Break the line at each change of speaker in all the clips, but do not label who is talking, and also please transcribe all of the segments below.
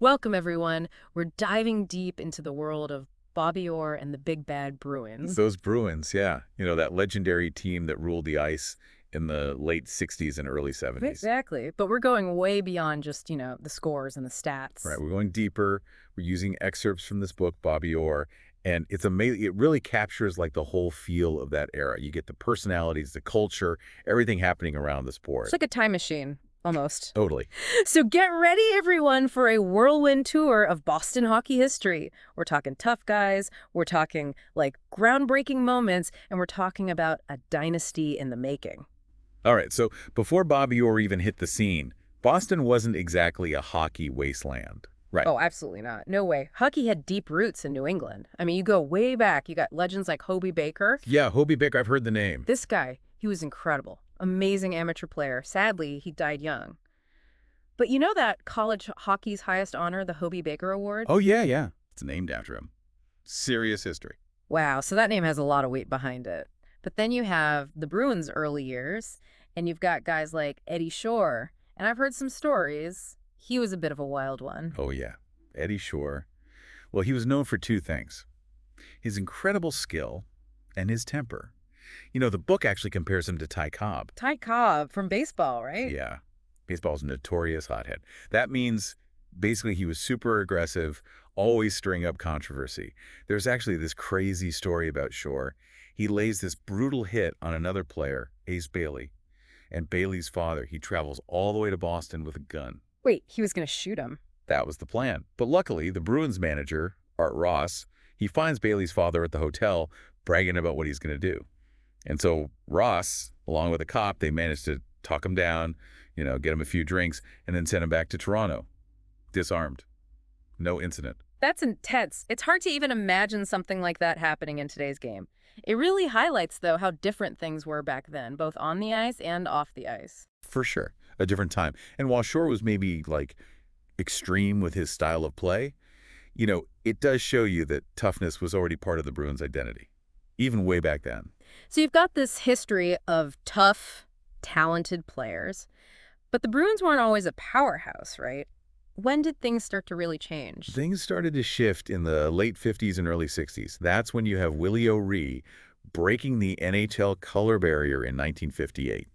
Welcome, everyone. We're diving deep into the world of Bobby Orr and the Big Bad Bruins.
Those Bruins, yeah. That legendary team that ruled the ice in the late 60s and early 70s.
Exactly. But we're going way beyond just, the scores and the stats.
Right, we're going deeper. We're using excerpts from this book, Bobby Orr, and it's amazing. It really captures like the whole feel of that era. You get the personalities, the culture, everything happening around the sport.
It's like a time machine, almost.
Totally.
So get ready, everyone, for a whirlwind tour of Boston hockey history. We're talking tough guys, we're talking, groundbreaking moments, and we're talking about a dynasty in the making.
All right, so before Bobby Orr even hit the scene, Boston wasn't exactly a hockey wasteland. Right.
Oh, absolutely not. No way. Hockey had deep roots in New England. I mean, you go way back. You got legends like Hobie Baker.
Yeah, Hobie Baker, I've heard the name.
This guy, he was incredible. Amazing amateur player. Sadly, he died young. But you know that college hockey's highest honor, the Hobie Baker Award?
Oh, yeah. It's named after him. Serious history.
Wow, so that name has a lot of weight behind it. But then you have the Bruins' early years, and you've got guys like Eddie Shore. And I've heard some stories. He was a bit of a wild one.
Oh, yeah. Eddie Shore. Well, he was known for two things: his incredible skill and his temper. The book actually compares him to Ty Cobb.
Ty Cobb from baseball, right?
Yeah. Baseball's a notorious hothead. That means basically he was super aggressive, always stirring up controversy. There's actually this crazy story about Shore. He lays this brutal hit on another player, Ace Bailey, and Bailey's father. He travels all the way to Boston with a gun.
Wait, he was going to shoot him.
That was the plan. But luckily, the Bruins manager, Art Ross, he finds Bailey's father at the hotel bragging about what he's going to do. And so Ross, along with a cop, they managed to talk him down, get him a few drinks, and then send him back to Toronto, disarmed. No incident.
That's intense. It's hard to even imagine something like that happening in today's game. It really highlights, though, how different things were back then, both on the ice and off the ice.
For sure. A different time. And while Shore was maybe, extreme with his style of play, it does show you that toughness was already part of the Bruins' identity, even way back then.
So you've got this history of tough, talented players, but the Bruins weren't always a powerhouse, right? When did things start to really change?
Things started to shift in the late 50s and early 60s. That's when you have Willie O'Ree breaking the NHL color barrier in 1958,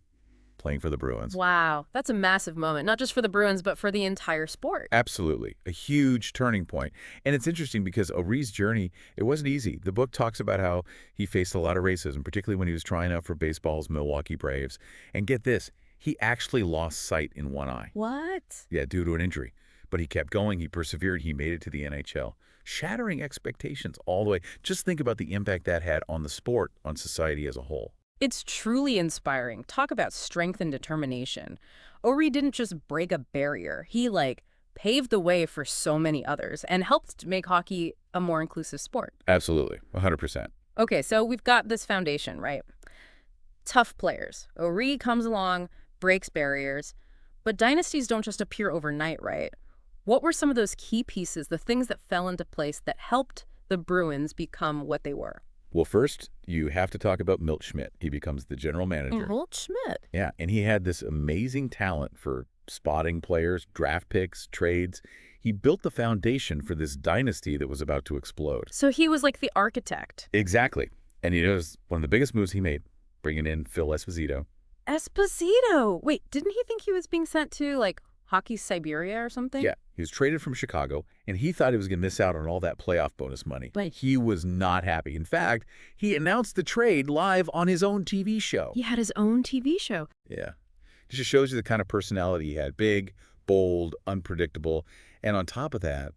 playing for the Bruins.
Wow, that's a massive moment, not just for the Bruins, but for the entire sport.
Absolutely. A huge turning point. And it's interesting because O'Ree's journey, it wasn't easy. The book talks about how he faced a lot of racism, particularly when he was trying out for baseball's Milwaukee Braves. And get this, he actually lost sight in one eye.
What?
Yeah, due to an injury. But he kept going, he persevered, he made it to the NHL, shattering expectations all the way. Just think about the impact that had on the sport, on society as a whole.
It's truly inspiring. Talk about strength and determination. O'Ree didn't just break a barrier. He, paved the way for so many others and helped make hockey a more inclusive sport.
Absolutely, 100%.
Okay, so we've got this foundation, right? Tough players. O'Ree comes along, breaks barriers, but dynasties don't just appear overnight, right? What were some of those key pieces, the things that fell into place that helped the Bruins become what they were?
Well, first, you have to talk about Milt Schmidt. He becomes the general manager.
Milt Schmidt.
Yeah, and he had this amazing talent for spotting players, draft picks, trades. He built the foundation for this dynasty that was about to explode.
So he was like the architect.
Exactly. And it was one of the biggest moves he made, bringing in Phil Esposito.
Esposito! Wait, didn't he think he was being sent to, Hockey Siberia or something?
Yeah, he was traded from Chicago, and he thought he was going to miss out on all that playoff bonus money. But he was not happy. In fact, he announced the trade live on his own TV show.
He had his own TV show.
Yeah. It just shows you the kind of personality he had. Big, bold, unpredictable. And on top of that,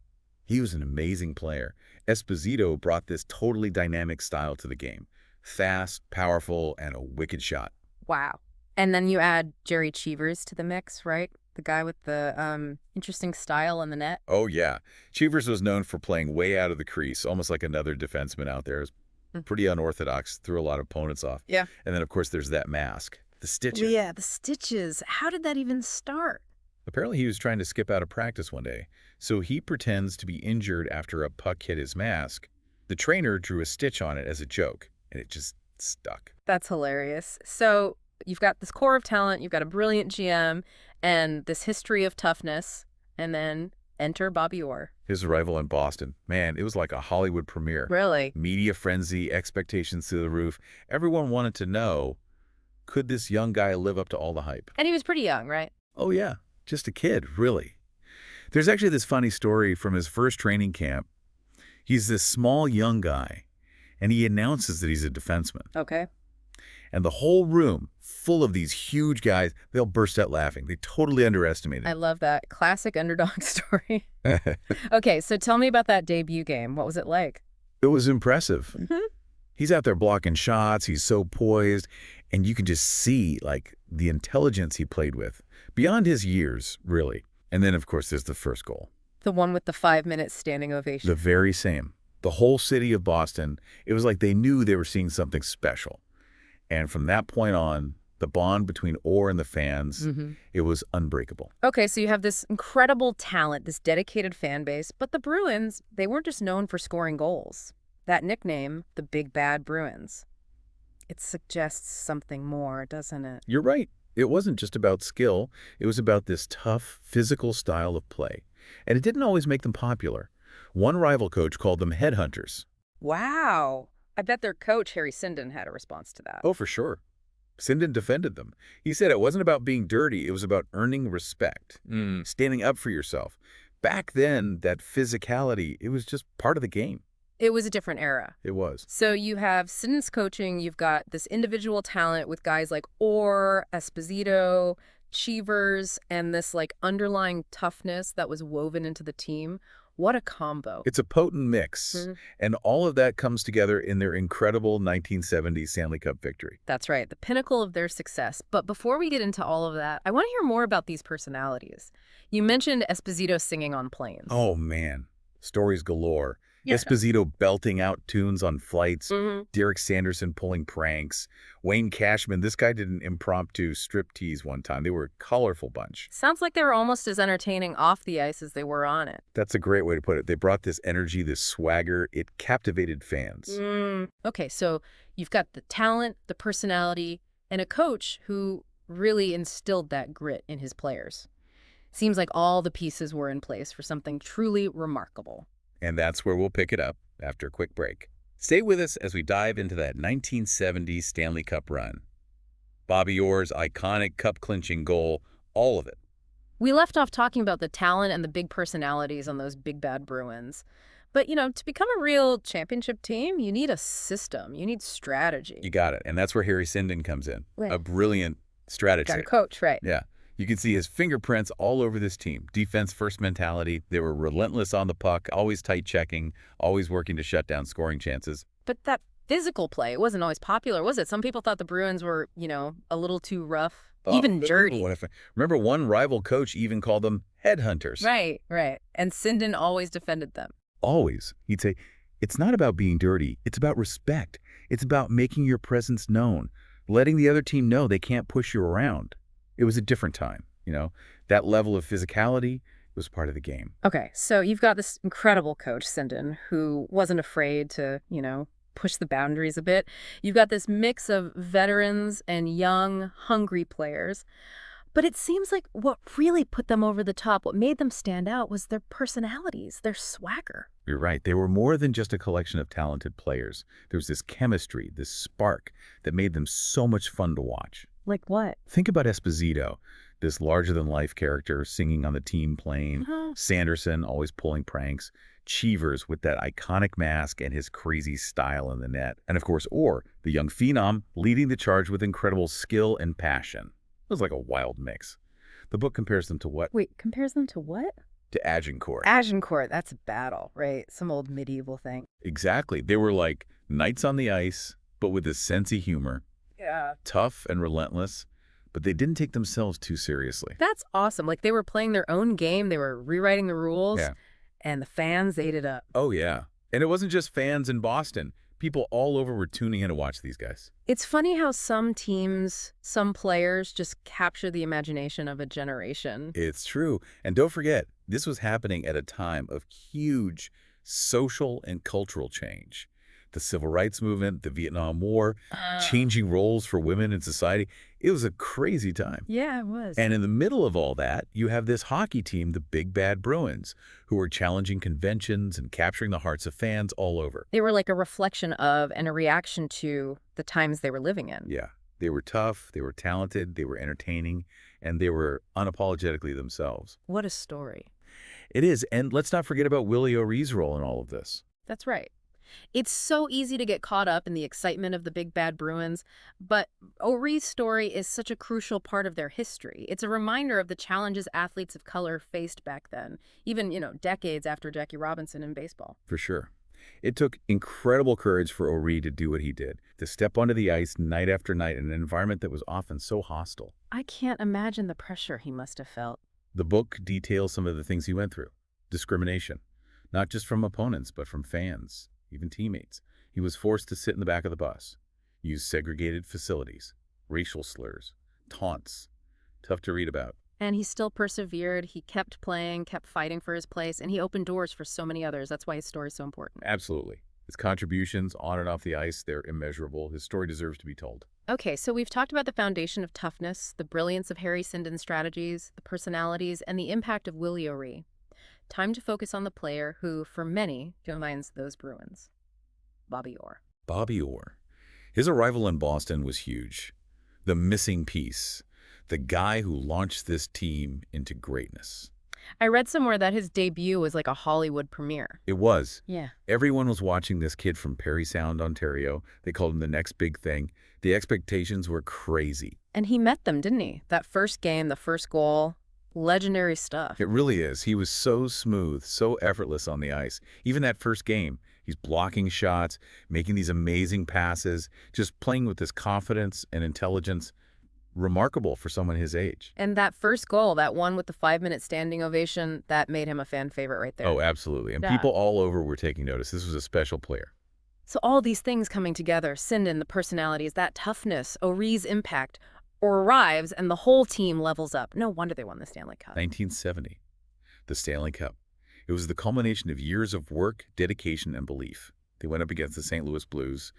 he was an amazing player. Esposito brought this totally dynamic style to the game. Fast, powerful, and a wicked shot.
Wow. And then you add Jerry Cheevers to the mix, right? The guy with the interesting style in the net.
Oh, yeah. Cheevers was known for playing way out of the crease, almost like another defenseman out there. It was pretty unorthodox, threw a lot of opponents off.
Yeah.
And then, of course, there's that mask, the stitches.
Yeah, the stitches. How did that even start?
Apparently, he was trying to skip out of practice one day, so he pretends to be injured after a puck hit his mask. The trainer drew a stitch on it as a joke, and it just stuck.
That's hilarious. So you've got this core of talent, you've got a brilliant GM, and this history of toughness, and then Enter Bobby Orr.
His arrival in Boston, man, it was like a Hollywood premiere.
Really?
Media frenzy, expectations through the roof. Everyone wanted to know, could this young guy live up to all the hype?
And he was pretty young, right?
Oh yeah, just a kid, really. There's actually this funny story from his first training camp. He's this small young guy, and he announces that he's a defenseman.
Okay.
And the whole room, full of these huge guys, they'll burst out laughing. They totally underestimated
I
him.
love that. Classic underdog story. Okay, so tell me about that debut game. What was it like?
It was impressive.
Mm-hmm.
He's out there blocking shots. He's so poised. And you can just see, like, the intelligence he played with. Beyond his years, really. And then, of course, there's the first goal.
The one with the 5-minute standing ovation.
The very same. The whole city of Boston, it was like they knew they were seeing something special. And from that point on, the bond between Orr and the fans, it was unbreakable.
Okay, so you have this incredible talent, this dedicated fan base, but the Bruins, they weren't just known for scoring goals. That nickname, the Big Bad Bruins, it suggests something more, doesn't it?
You're right. It wasn't just about skill. It was about this tough, physical style of play. And it didn't always make them popular. One rival coach called them headhunters.
Wow. I bet their coach, Harry Sinden, had a response to that.
Oh, for sure. Sinden defended them. He said it wasn't about being dirty. It was about earning respect, standing up for yourself. Back then, that physicality, it was just part of the game.
It was a different era.
It was.
So you have Sinden's coaching, you've got this individual talent with guys like Orr, Esposito, Cheevers, and this like underlying toughness that was woven into the team. What a combo.
It's a potent mix, and all of that comes together in their incredible 1970 Stanley Cup victory.
That's right, the pinnacle of their success. But before we get into all of that, I want to hear more about these personalities. You mentioned Esposito singing on planes.
Oh, man. Stories galore.
Yeah.
Esposito belting out tunes on flights, Derek Sanderson pulling pranks, Wayne Cashman, this guy did an impromptu striptease one time. They were a colorful bunch.
Sounds like they were almost as entertaining off the ice as they were on it.
That's a great way to put it. They brought this energy, this swagger. It captivated fans.
Okay, so you've got the talent, the personality, and a coach who really instilled that grit in his players. Seems like all the pieces were in place for something truly remarkable.
And that's where we'll pick it up after a quick break. Stay with us as we dive into that 1970 Stanley Cup run. Bobby Orr's iconic cup-clinching goal, all of it.
We left off talking about the talent and the big personalities on those Big Bad Bruins. But, you know, to become a real championship team, you need a system. You need strategy.
You got it. And that's where Harry Sinden comes in.
Right.
A brilliant strategist.
Got a coach, right.
Yeah. You can see his fingerprints all over this team. Defense-first mentality. They were relentless on the puck, always tight checking, always working to shut down scoring chances.
But that physical play, it wasn't always popular, was it? Some people thought the Bruins were, you know, a little too rough, even dirty.
Remember, one rival coach even called them headhunters.
Right, right. And Sinden always defended them.
Always. He'd say, it's not about being dirty. It's about respect. It's about making your presence known, letting the other team know they can't push you around. It was a different time, you know. That level of physicality was part of the game.
Okay, so you've got this incredible coach, Sinden, who wasn't afraid to, you know, push the boundaries a bit. You've got this mix of veterans and young, hungry players. But it seems like what really put them over the top, what made them stand out, was their personalities, their swagger.
You're right. They were more than just a collection of talented players. There was this chemistry, this spark that made them so much fun to watch.
Like what?
Think about Esposito, this larger-than-life character singing on the team plane. Sanderson always pulling pranks. Cheevers with that iconic mask and his crazy style in the net. And of course, Orr, the young phenom, leading the charge with incredible skill and passion. It was like a wild mix. The book compares them to what?
Wait, compares them to what?
To Agincourt.
Agincourt, that's a battle, right? Some old medieval thing.
Exactly. They were like knights on the ice, but with a sense of humor.
Yeah.
Tough and relentless, but they didn't take themselves too seriously.
That's awesome. Like they were playing their own game. They were rewriting the rules.
Yeah.
And the fans ate it up.
Oh, yeah. And it wasn't just fans in Boston. People all over were tuning in to watch these guys.
It's funny how some teams, some players just capture the imagination of a generation.
It's true. And don't forget, this was happening at a time of huge social and cultural change. The civil rights movement, the Vietnam War,
Uh,
changing roles for women in society. It was a crazy time.
yeah, it was.
And in the middle of all that, you have this hockey team, the Big Bad Bruins, who were challenging conventions and capturing the hearts of fans all over.
They were like a reflection of and a reaction to the times they were living in.
Yeah, they were tough, they were talented, they were entertaining, and they were unapologetically themselves.
What a story.
It is, and let's not forget about Willie O'Ree's role in all of this.
That's right. It's so easy to get caught up in the excitement of the Big Bad Bruins, but O'Ree's story is such a crucial part of their history. It's a reminder of the challenges athletes of color faced back then, even, decades after Jackie Robinson in baseball.
For sure. It took incredible courage for O'Ree to do what he did, to step onto the ice night after night in an environment that was often so hostile.
I can't imagine the pressure he must have felt.
The book details some of the things he went through. Discrimination, not just from opponents, but from fans, even teammates. He was forced to sit in the back of the bus, use segregated facilities, racial slurs, taunts. Tough to read about.
And he still persevered. He kept playing, kept fighting for his place, and he opened doors for so many others. That's why his story is so important.
Absolutely. His contributions on and off the ice, they're immeasurable. His story deserves to be told.
Okay, so we've talked about the foundation of toughness, the brilliance of Harry Sinden's strategies, the personalities, and the impact of Willie O'Ree. Time to focus on the player who, for many, defines those Bruins. Bobby Orr.
Bobby Orr. His arrival in Boston was huge. The missing piece. The guy who launched this team into greatness.
I read somewhere that his debut was like a Hollywood premiere.
It was.
Yeah.
Everyone was watching this kid from Parry Sound, Ontario. They called him the next big thing. The expectations were crazy.
And he met them, didn't he? That first game, the first goal, legendary stuff.
It really is. He was so smooth, so effortless on the ice. Even that first game, he's blocking shots, making these amazing passes, just playing with this confidence and intelligence. Remarkable for someone his age.
And that first goal, that one with the 5-minute standing ovation, that made him a fan favorite right there.
Oh, absolutely. And
Yeah.
people all over were taking notice. This was a special player.
So all these things coming together, Sinden, the personalities, that toughness, O'Ree's impact, or arrives and the whole team levels up. No wonder they won the Stanley Cup.
1970, the Stanley Cup. It was the culmination of years of work, dedication, and belief. They went up against the St. Louis Blues.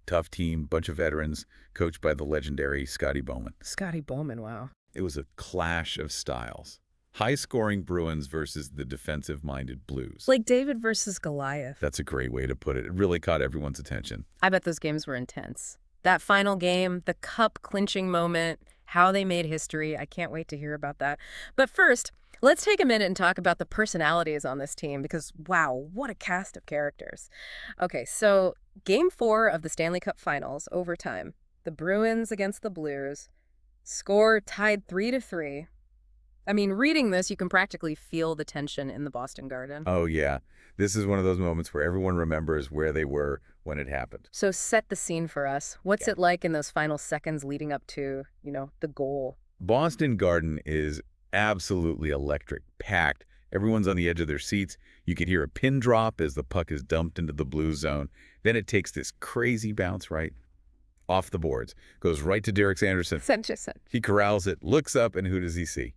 Tough team, bunch of veterans, coached by the legendary Scotty Bowman.
Scotty Bowman, wow.
It was a clash of styles. High-scoring Bruins versus the defensive-minded Blues.
Like David versus Goliath.
That's a great way to put it. It really caught everyone's attention.
I bet those games were intense. That final game, the cup clinching moment, how they made history. I can't wait to hear about that. But first, let's take a minute and talk about the personalities on this team because, wow, what a cast of characters. Okay, so Game 4 of the Stanley Cup Finals, overtime. The Bruins against the Blues. Score tied 3-3. I mean, reading this, you can practically feel the tension in the Boston Garden.
Oh, yeah. This is one of those moments where everyone remembers where they were when it happened.
So set the scene for us. What's it like in those final seconds leading up to, the goal?
Boston Garden is absolutely electric, packed. Everyone's on the edge of their seats. You can hear a pin drop as the puck is dumped into the blue zone. Then it takes this crazy bounce right off the boards. Goes right to Derek Sanderson. He corrals it, looks up, and who does he see?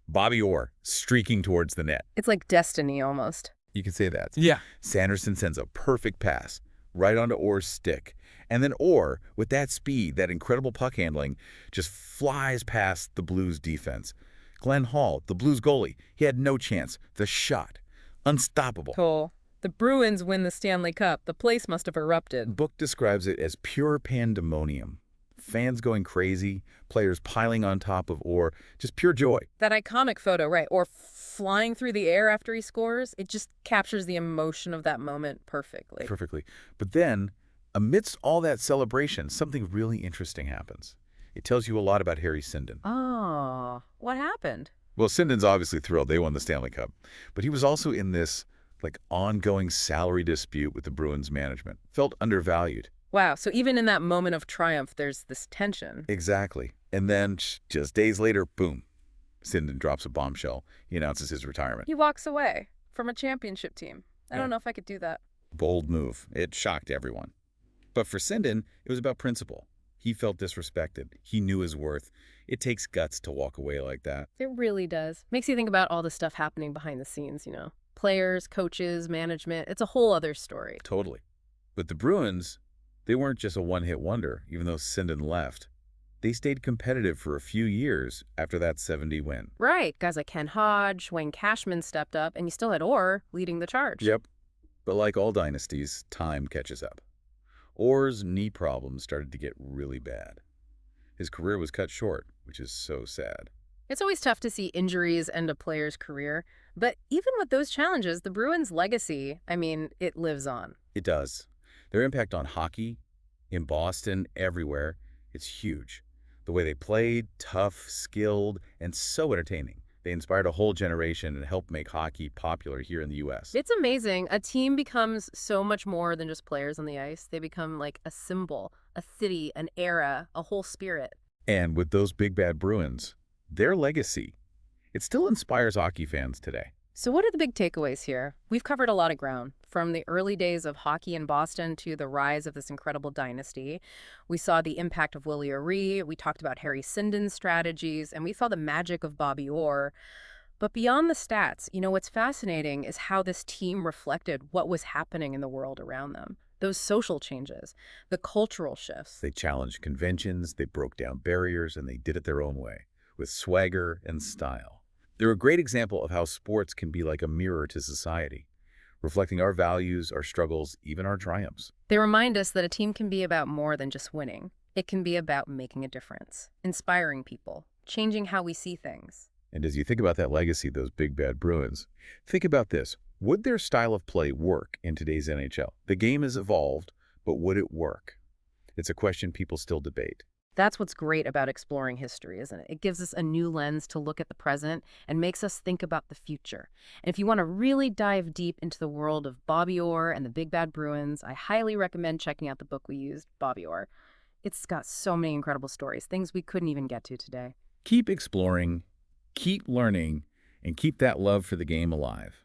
Bobby Orr streaking towards the net.
It's like destiny almost.
You can say that.
Yeah.
Sanderson sends a perfect pass right onto Orr's stick. And then Orr, with that speed, that incredible puck handling, just flies past the Blues defense. Glenn Hall, the Blues goalie, he had no chance. The shot, unstoppable.
Cool. The Bruins win the Stanley Cup. The place must have
The
erupted.
book describes it as pure pandemonium. Fans going crazy, players piling on top of Orr, just pure joy.
That iconic photo, right? Or flying through the air after he scores. It just captures the emotion of that moment perfectly.
Perfectly. But then, amidst all that celebration, something really interesting happens. It tells you a lot about Harry Sinden.
Oh, what happened?
Well, Sinden's obviously thrilled they won the Stanley Cup, but he was also in this ongoing salary dispute with the Bruins management. Felt undervalued.
Wow, so even in that moment of triumph, there's this tension.
Exactly. And then just days later, boom, Sinden drops a bombshell. He announces his retirement.
He walks away from a championship team. I
Yeah.
don't know if I could do that.
Bold move. It shocked everyone. But for Sinden, it was about principle. He felt disrespected. He knew his worth. It takes guts to walk away like that.
It really does. Makes you think about all the stuff happening behind the scenes, Players, coaches, management. It's a whole other story.
Totally. But the Bruins, they weren't just a one-hit wonder, even though Sinden left. They stayed competitive for a few years after that 70 win.
Right, guys like Ken Hodge, Wayne Cashman stepped up, and you still had Orr leading the charge.
Yep. But like all dynasties, time catches up. Orr's knee problems started to get really bad. His career was cut short, which is so sad.
It's always tough to see injuries end a player's career, but even with those challenges, the Bruins' legacy, it lives on.
It does. Their impact on hockey, in Boston, everywhere, it's huge. The way they played, tough, skilled, and so entertaining. They inspired a whole generation and helped make hockey popular here in the U.S.
It's amazing. A team becomes so much more than just players on the ice. They become like a symbol, a city, an era, a whole spirit.
And with those Big Bad Bruins, their legacy, it still inspires hockey fans today.
So what are the big takeaways here? We've covered a lot of ground, from the early days of hockey in Boston to the rise of this incredible dynasty. We saw the impact of Willie O'Ree, we talked about Harry Sinden's strategies, and we saw the magic of Bobby Orr. But beyond the stats, what's fascinating is how this team reflected what was happening in the world around them. Those social changes, the cultural shifts.
They challenged conventions, they broke down barriers, and they did it their own way, with swagger and style. They're a great example of how sports can be like a mirror to society, reflecting our values, our struggles, even our triumphs.
They remind us that a team can be about more than just winning. It can be about making a difference, inspiring people, changing how we see things.
And as you think about that legacy, those Big Bad Bruins, think about this. Would their style of play work in today's NHL? The game has evolved, but would it work? It's a question people still debate.
That's what's great about exploring history, isn't it? It gives us a new lens to look at the present and makes us think about the future. And if you want to really dive deep into the world of Bobby Orr and the Big Bad Bruins, I highly recommend checking out the book we used, Bobby Orr. It's got so many incredible stories, things we couldn't even get to today.
Keep exploring, keep learning, and keep that love for the game alive.